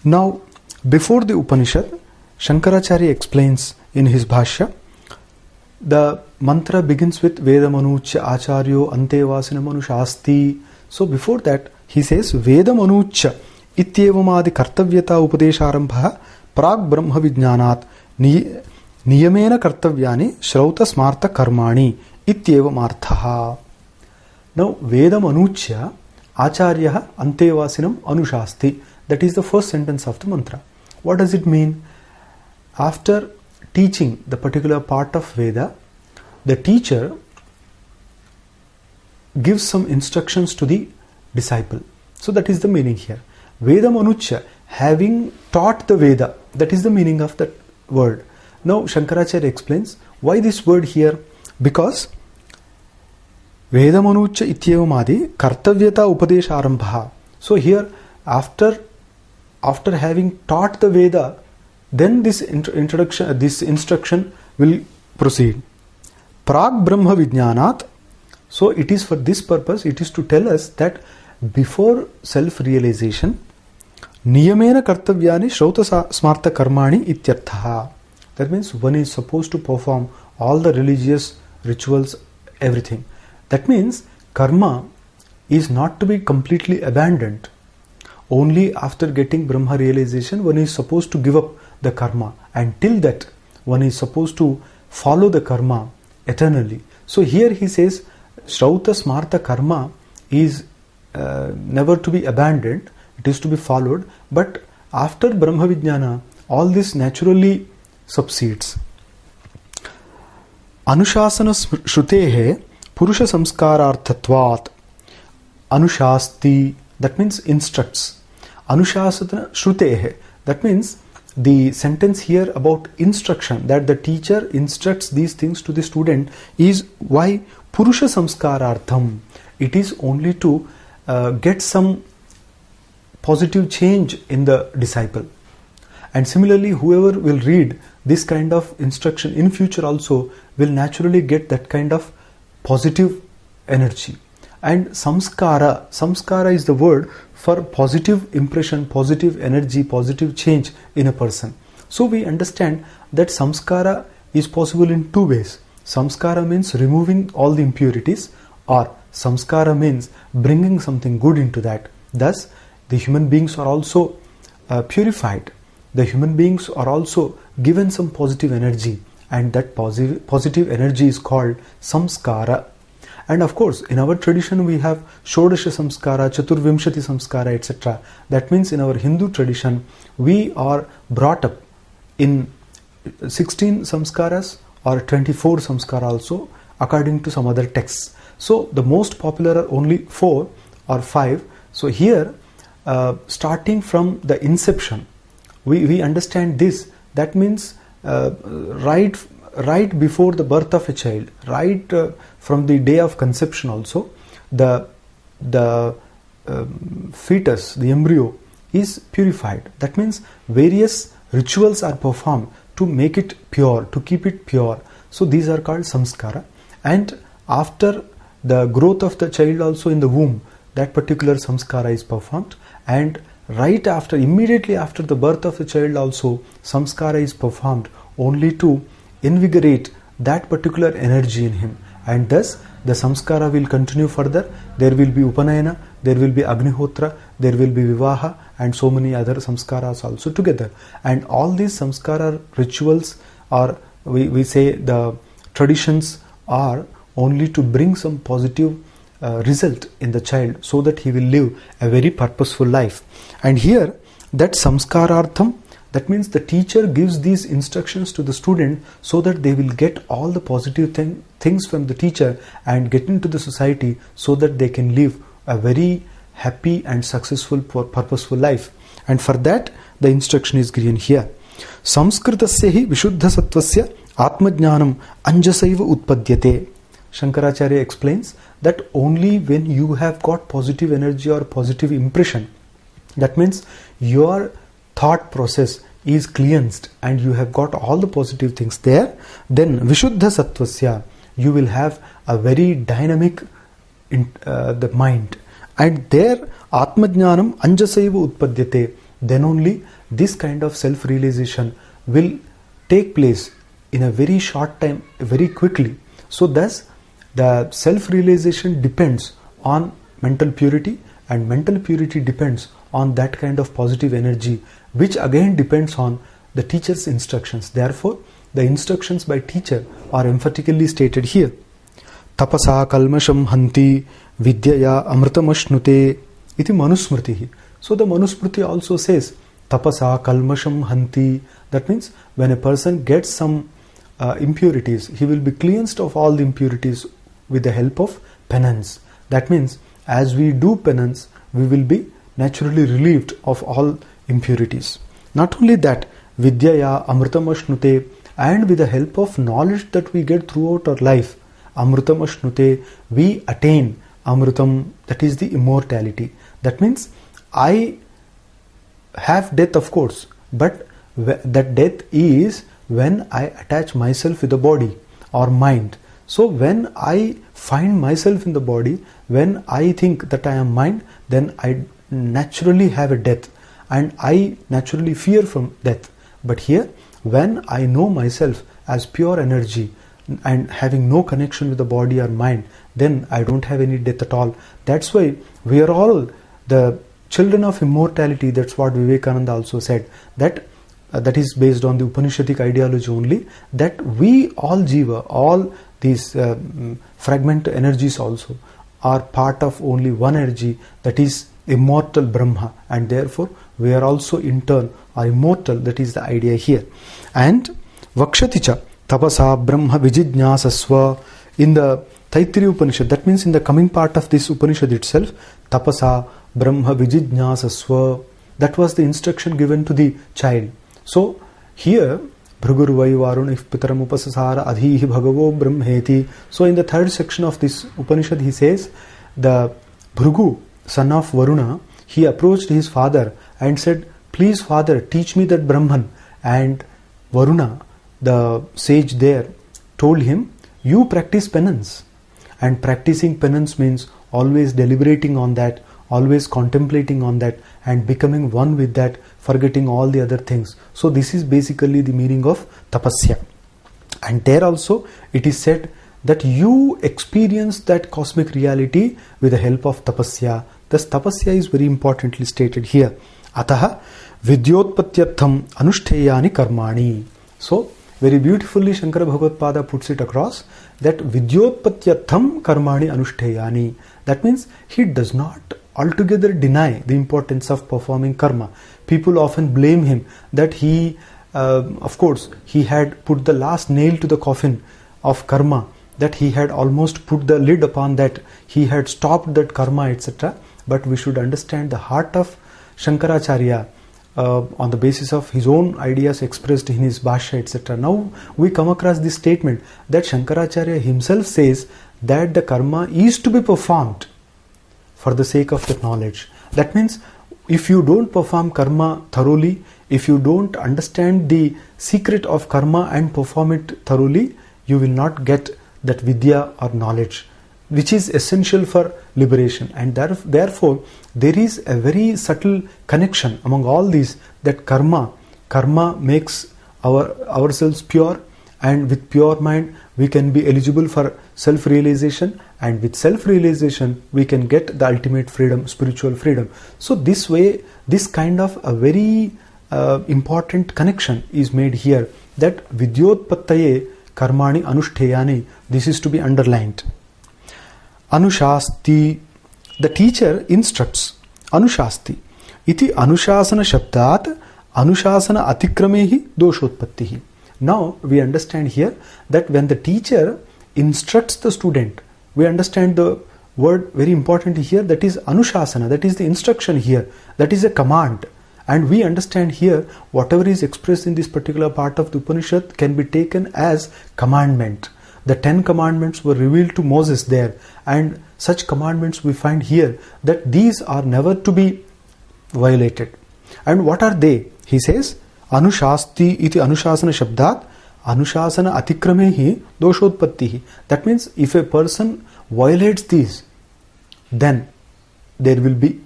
Now, before the Upanishad, Shankaracharya explains in his Bhashya, the mantra begins with Vedamanucha Acharyo Antevasina Manushasti. So before that he says Vedamanucha Ityevamadi Kartavyata Upadesharambha Prag Brahma Vijnanat Niyamena Kartavyani Shrauta Smarta Karmani Ityevamarthaha. Now Vedamanucha Acharya Antevasinam Anushasti. That is the first sentence of the mantra. What does it mean? After teaching the particular part of Veda, the teacher gives some instructions to the disciple. So that is the meaning here. Vedamanucha, having taught the Veda, that is the meaning of that word. Now Shankaracharya explains why this word here, because Vedamanucha ityevamadi kartavyata upadesharambha. So here after having taught the Veda, Then this instruction will proceed. Prag Brahma Vijnanat. So it is for this purpose, it is to tell us that before self-realization, Niyamena Kartavyani Shrauta Smarta Karmani Ityarthaha. That means one is supposed to perform all the religious rituals, everything. That means karma is not to be completely abandoned. Only after getting Brahma realization, one is supposed to give up the karma. And till that, one is supposed to follow the karma eternally. So here he says, Shrauta Smarta Karma is never to be abandoned. It is to be followed. But after Brahma Vijnana, all this naturally subsides. Anushasana Shrutehe Purusha Samskararthatvat. Anushasti, that means instructs. Anushasana Shrutehe, that means the sentence here about instruction, that the teacher instructs these things to the student, is why Purusha Samskarartham. It is only to get some positive change in the disciple. And similarly, whoever will read this kind of instruction in future also will naturally get that kind of positive energy. And samskara is the word for positive impression, positive energy, positive change in a person. So we understand that samskara is possible in two ways. Samskara means removing all the impurities, or samskara means bringing something good into that. Thus, the human beings are also purified. The human beings are also given some positive energy, and that positive energy is called samskara. And of course, in our tradition we have Shodasha Samskara, Chaturvimshati Samskara, etc. That means in our Hindu tradition, we are brought up in 16 samskaras or 24 samskara also, according to some other texts. So the most popular are only 4 or 5. So here, starting from the inception, we understand this. That means right before the birth of a child, right from the day of conception also, the fetus, the embryo, is purified. That means various rituals are performed to make it pure, to keep it pure. So these are called samskara. And after the growth of the child also in the womb, that particular samskara is performed. And right after, immediately after the birth of the child also, samskara is performed only to invigorate that particular energy in him. And thus the samskara will continue further. There will be upanayana, there will be agnihotra, there will be vivaha, and so many other samskaras also together. And all these samskara rituals, or we say the traditions, are only to bring some positive result in the child, so that he will live a very purposeful life. And here, that samskarartham, that means the teacher gives these instructions to the student so that they will get all the positive things from the teacher and get into the society, so that they can live a very happy and successful, purposeful life. And for that, the instruction is given here. Samskritasya hi vishuddha sattvasya atmajnanam anjasaiva utpadyate. Shankaracharya explains that only when you have got positive energy or positive impression, that means your thought process is cleansed and you have got all the positive things there, then vishuddha sattvasya, you will have a very dynamic the mind. And there atmajnanam anjasaiva utpadyate, then only this kind of self-realization will take place in a very short time, very quickly. So thus the self-realization depends on mental purity, and mental purity depends on that kind of positive energy, which again depends on the teacher's instructions. Therefore, the instructions by teacher are emphatically stated here. Tapasa kalmasham hanti vidyaya amritamashnute iti manusmritihi. So the Manusmriti also says tapasa kalmasham hanti. That means when a person gets some impurities, he will be cleansed of all the impurities with the help of penance. That means as we do penance, we will be naturally relieved of all impurities. Not only that, vidyaya amritamashnute, and with the help of knowledge that we get throughout our life, amritamashnute, we attain amritam, that is the immortality. That means I have death, of course, but That death is when I attach myself with the body or mind. So when I find myself in the body, when I think that I am mind, then I naturally have a death and I naturally fear from death. But here, when I know myself as pure energy and having no connection with the body or mind, then I don't have any death at all. That's why we are all the children of immortality. That's what Vivekananda also said, that that is based on the Upanishadic ideology only, that we all jiva, all these fragment energies also are part of only one energy, that is immortal Brahma, and therefore we are also in turn are immortal. That is the idea here. And Vakshaticha tapasa brahma vijijnasasva, in the Taittiriya Upanishad, that means in the coming part of this Upanishad itself, tapasa brahma vijijnasasva, that was the instruction given to the child. So here Bhrigur vai varun if pitaram upasasara adhihi bhagavo brahmeti. So in the third section of this Upanishad he says, the Bhrigu, son of Varuna, he approached his father and said, please father, teach me that Brahman. And Varuna, the sage there, told him, you practice penance. And practicing penance means always deliberating on that, always contemplating on that, and becoming one with that, forgetting all the other things. So this is basically the meaning of tapasya. And there also it is said that you experience that cosmic reality with the help of tapasya. Thus tapasya is very importantly stated here. Ataha vidyotpatyartham anushtheyani karmani. So very beautifully Shankara Bhagavad-pada puts it across that vidyotpatyartham karmani anushtheyani. That means he does not altogether deny the importance of performing karma. People often blame him that he, of course, he had put the last nail to the coffin of karma, that he had almost put the lid upon that, he had stopped that karma, etc. But we should understand the heart of Shankaracharya on the basis of his own ideas expressed in his Bhashya, etc. Now we come across this statement that Shankaracharya himself says that the karma is to be performed for the sake of that knowledge. That means if you don't perform karma thoroughly, if you don't understand the secret of karma and perform it thoroughly, you will not get that vidya or knowledge, which is essential for liberation. And therefore there is a very subtle connection among all these, that karma makes ourselves pure, and with pure mind we can be eligible for self-realization, and with self-realization we can get the ultimate freedom, spiritual freedom. So this way, this kind of a very important connection is made here, that vidyotpattaye karmani anushteyani. This is to be underlined. Anushasti, the teacher instructs. Anushasti iti anushasana shabdat anushasana atikramehi doshotpattihi. Now we understand here that when the teacher instructs the student, we understand the word very importantly here, that is anushasana, that is the instruction here, that is a command. And we understand here whatever is expressed in this particular part of the Upanishad can be taken as commandment. The 10 commandments were revealed to Moses there, and such commandments we find here, that these are never to be violated. And what are they? He says, Anushasti iti anushasana shabdat anushasana atikramehi doshotpattihi. That means if a person violates these, then there will be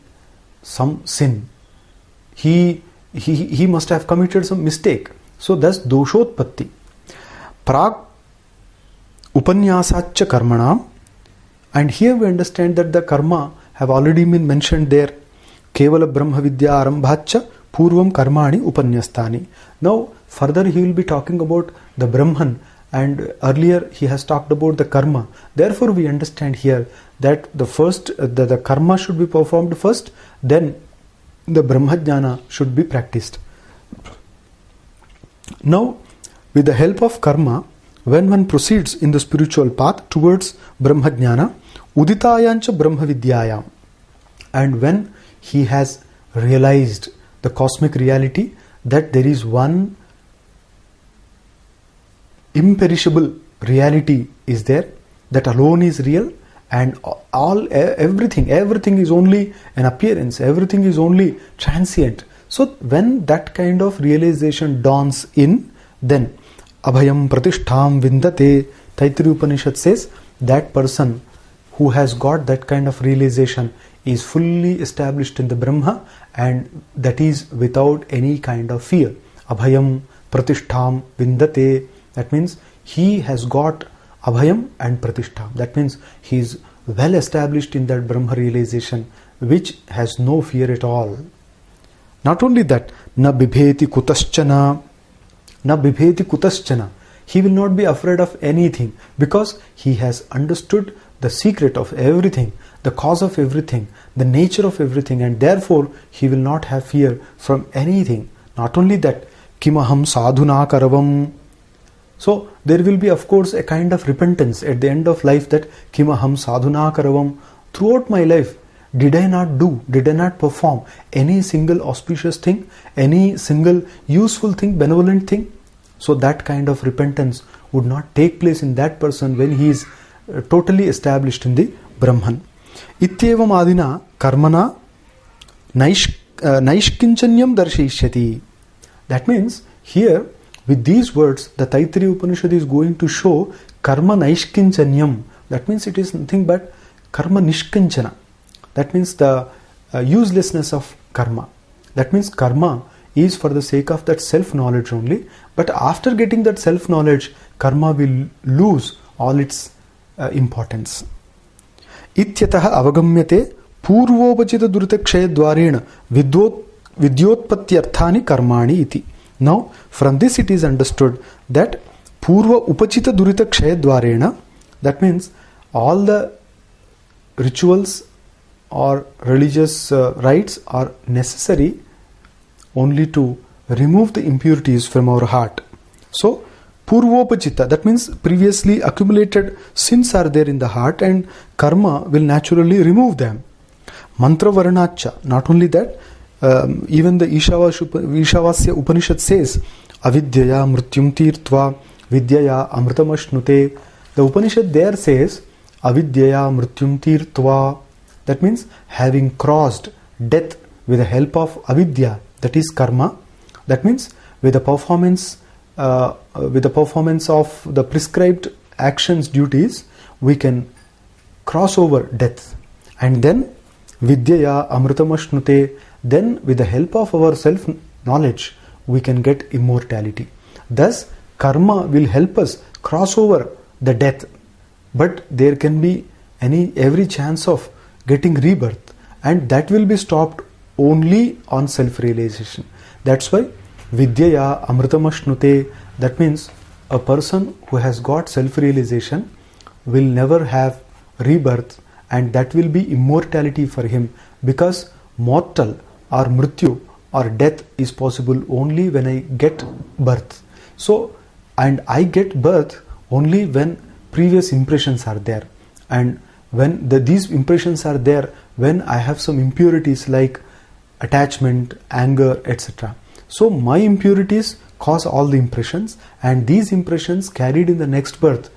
some sin. He must have committed some mistake. So thus doshotpatti. Prag upanyasacha karmanam. And here we understand that the karma have already been mentioned there. Kevala brahma vidya arambhacha purvam karmani upanyastani. Now further he will be talking about the Brahman, and earlier he has talked about the karma. Therefore we understand here that the karma should be performed first, then the Brahmajnana should be practiced. Now with the help of karma, when one proceeds in the spiritual path towards Brahmajnana, uditayancha brahmavidyayam, and when he has realized the cosmic reality, that there is one imperishable reality is there, that alone is real, and everything is only an appearance, everything is only transient. So when that kind of realization dawns in, then abhayam pratishtham vindate, Taittiriya Upanishad says that person who has got that kind of realization is fully established in the Brahma, and that is without any kind of fear. Abhayam pratishtham vindate, that means he has got abhayam and pratishtham. That means he is well established in that Brahma realization, which has no fear at all. Not only that, na bibheti kutaschana, na bibheti kutaschana. He will not be afraid of anything because he has understood the secret of everything, the cause of everything, the nature of everything, and therefore he will not have fear from anything. Not only that, kimaham sadhuna karavam. So there will be, of course, a kind of repentance at the end of life, that kimaham sadhuna karavam. Throughout my life, did I not perform any single auspicious thing, any single useful thing, benevolent thing? So that kind of repentance would not take place in that person when he is totally established in the Brahman. Ityevam adina karmana naishkinchanyam darshayishyati. That means here with these words the Taittiriya Upanishad is going to show karma naishkinchanyam. That means it is nothing but karma nishkinchana. That means the uselessness of karma. That means karma is for the sake of that self-knowledge only. But after getting that self-knowledge, karma will lose all its importance. Ityataha avagamyate purvopachita duritakshaya dvarena vidyotpatyarthani karmani iti. Now, from this it is understood that purva upachita duritakshaya dvarena, that means all the rituals or religious rites are necessary only to remove the impurities from our heart. So, purvopachita, that means previously accumulated sins are there in the heart, and karma will naturally remove them. Mantra varanacha, not only that, even the Ishavasya Upanishad says, avidyaya mrityum tirtva vidyaya amritamashnute. The Upanishad there says, avidyaya mrityum tirtva. That means having crossed death with the help of avidya, that is karma. That means with the performance of the prescribed actions, duties, we can cross over death. And then vidyaya amritamashnute, then with the help of our self-knowledge, we can get immortality. Thus, karma will help us cross over the death. But there can be every chance of getting rebirth, and that will be stopped only on self-realization. That's why vidyaya amritamashnute, that means a person who has got self-realization will never have rebirth, and that will be immortality for him, because mortal or mrityu or death is possible only when I get birth. So, and I get birth only when previous impressions are there, and when these impressions are there, when I have some impurities like attachment, anger, etc. So my impurities cause all the impressions, and these impressions carried in the next birth,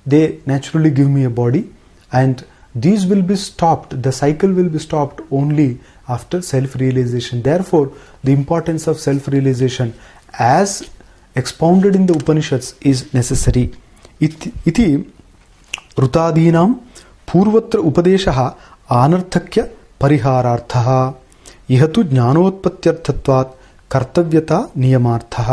they naturally give me a body, and these will be stopped, the cycle will be stopped only after self-realization. Therefore, the importance of self-realization as expounded in the Upanishads is necessary. Iti rutadinam पूर्वत्र उपदेशः आनर्थक्य परिहारार्थः इहतु ज्ञानोत्पत्त्यर्थत्वात् कर्तव्यता नियमार्थः.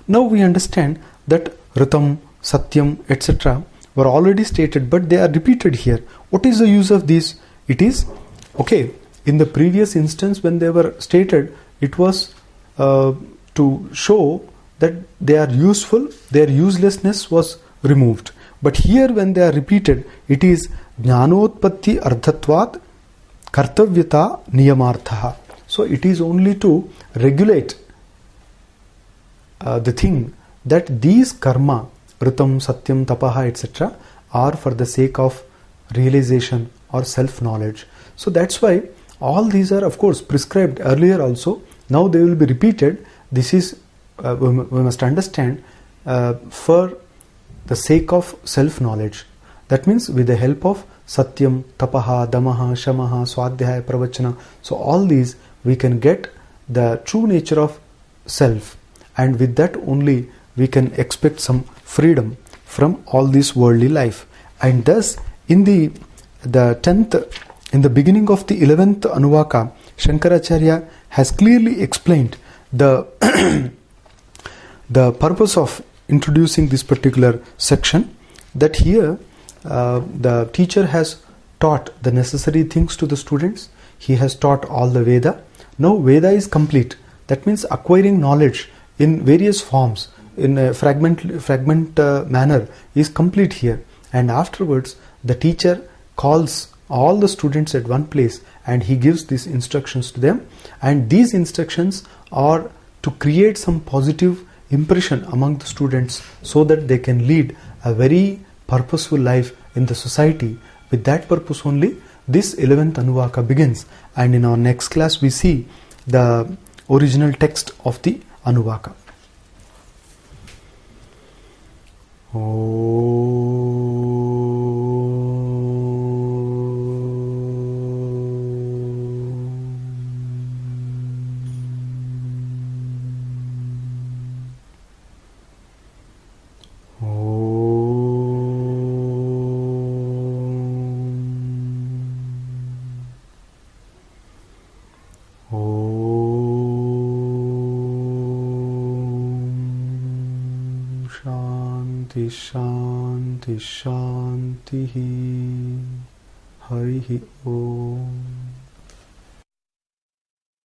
Now we understand that ritam, satyam, etc. were already stated, but they are repeated here. What is the use of these? It is okay. In the previous instance, when they were stated, it was to show that they are useful, their uselessness was removed. But here, when they are repeated, it is Jnanotpatti ardhatvat kartavyata niyamarthaha. So it is only to regulate the thing that these karma, ritam, satyam, tapaha, etc. are for the sake of realization or self-knowledge. So that's why all these are, of course, prescribed earlier also. Now they will be repeated. This is, we must understand, for the sake of self-knowledge. That means with the help of satyam, tapaha, damaha, shamaha, swadhyaya, pravachana. So all these we can get the true nature of self, and with that only we can expect some freedom from all this worldly life. And thus in the 10th, in the beginning of the 11th Anuvaka, Shankaracharya has clearly explained the the purpose of introducing this particular section, that here the teacher has taught the necessary things to the students. He has taught all the Veda. Now Veda is complete. That means acquiring knowledge in various forms, in a fragment manner, is complete here. And afterwards the teacher calls all the students at one place and he gives these instructions to them, and these instructions are to create some positive impression among the students so that they can lead a very purposeful life in the society. With that purpose only this 11th Anuvaka begins, and in our next class we see the original text of the Anuvaka. Shanti Shanti Harihi Om.